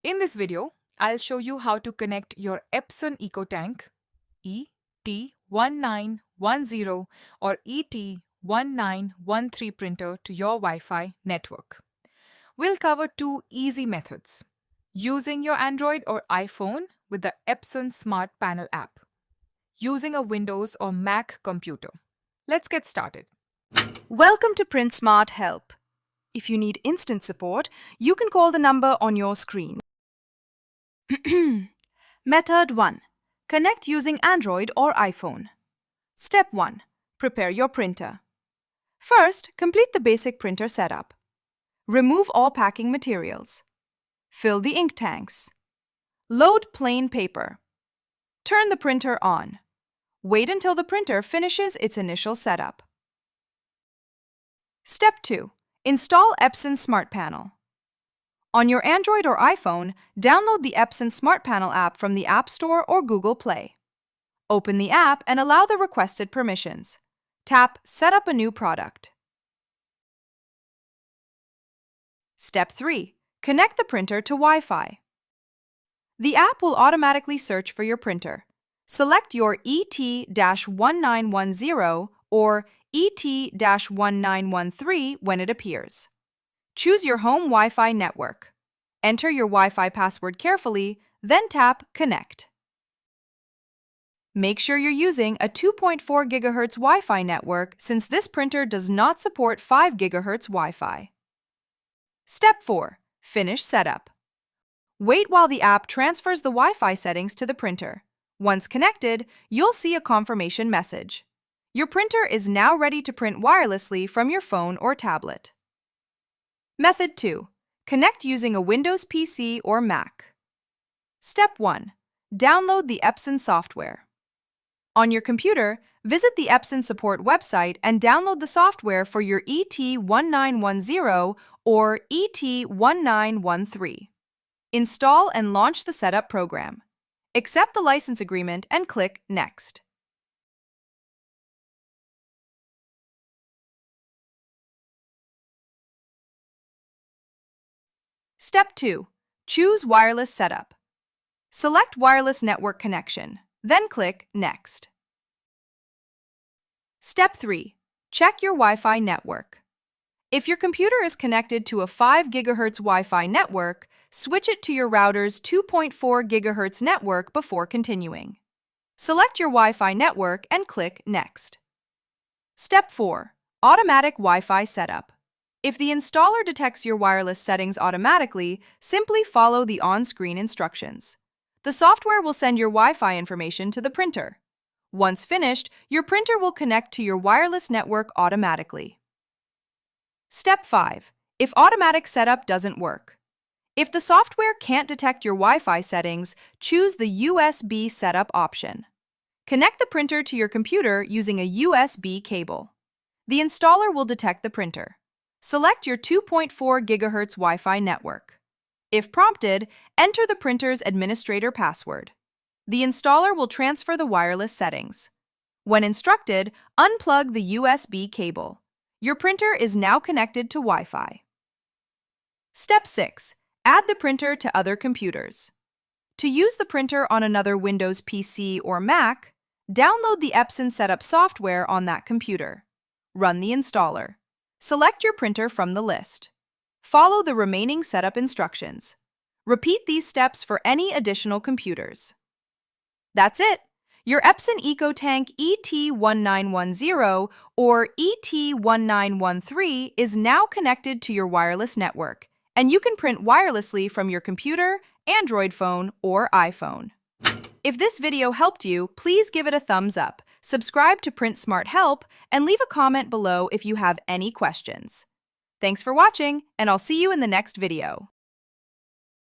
In this video, I'll show you how to connect your Epson EcoTank ET-1910 or ET-1913 printer to your Wi-Fi network. We'll cover two easy methods: using your Android or iPhone with the Epson Smart Panel app, using a Windows or Mac computer. Let's get started. Welcome to Print Smart Help. If you need instant support, you can call the number on your screen. Method 1. Connect using Android or iPhone. Step 1. Prepare your printer. First, complete the basic printer setup. Remove all packing materials. Fill the ink tanks. Load plain paper. Turn the printer on. Wait until the printer finishes its initial setup. Step 2. Install Epson Smart Panel. On your Android or iPhone, download the Epson Smart Panel app from the App Store or Google Play. Open the app and allow the requested permissions. Tap Set up a new product. Step 3. Connect the printer to Wi-Fi. The app will automatically search for your printer. Select your ET-1910 or ET-1913 when it appears. Choose your home Wi-Fi network. Enter your Wi-Fi password carefully, then tap Connect. Make sure you're using a 2.4 GHz Wi-Fi network since this printer does not support 5 GHz Wi-Fi. Step 4. Finish setup. Wait while the app transfers the Wi-Fi settings to the printer. Once connected, you'll see a confirmation message. Your printer is now ready to print wirelessly from your phone or tablet. Method 2. Connect using a Windows PC or Mac. Step 1. Download the Epson software. On your computer, visit the Epson support website and download the software for your ET-1910 or ET-1913. Install and launch the setup program. Accept the license agreement and click Next. Step 2. Choose Wireless Setup. Select Wireless Network Connection, then click Next. Step 3. Check your Wi-Fi network. If your computer is connected to a 5 GHz Wi-Fi network, switch it to your router's 2.4 GHz network before continuing. Select your Wi-Fi network and click Next. Step 4. Automatic Wi-Fi Setup. If the installer detects your wireless settings automatically, simply follow the on-screen instructions. The software will send your Wi-Fi information to the printer. Once finished, your printer will connect to your wireless network automatically. Step 5. If automatic setup doesn't work. If the software can't detect your Wi-Fi settings, choose the USB setup option. Connect the printer to your computer using a USB cable. The installer will detect the printer. Select your 2.4 GHz Wi-Fi network. If prompted, enter the printer's administrator password. The installer will transfer the wireless settings. When instructed, unplug the USB cable. Your printer is now connected to Wi-Fi. Step 6. Add the printer to other computers. To use the printer on another Windows PC or Mac, download the Epson Setup software on that computer. Run the installer. Select your printer from the list. Follow the remaining setup instructions. Repeat these steps for any additional computers. That's it! Your Epson EcoTank ET-1910 or ET-1913 is now connected to your wireless network, and you can print wirelessly from your computer, Android phone, or iPhone. If this video helped you, please give it a thumbs up, subscribe to Print Smart Help, and leave a comment below if you have any questions. Thanks for watching, and I'll see you in the next video.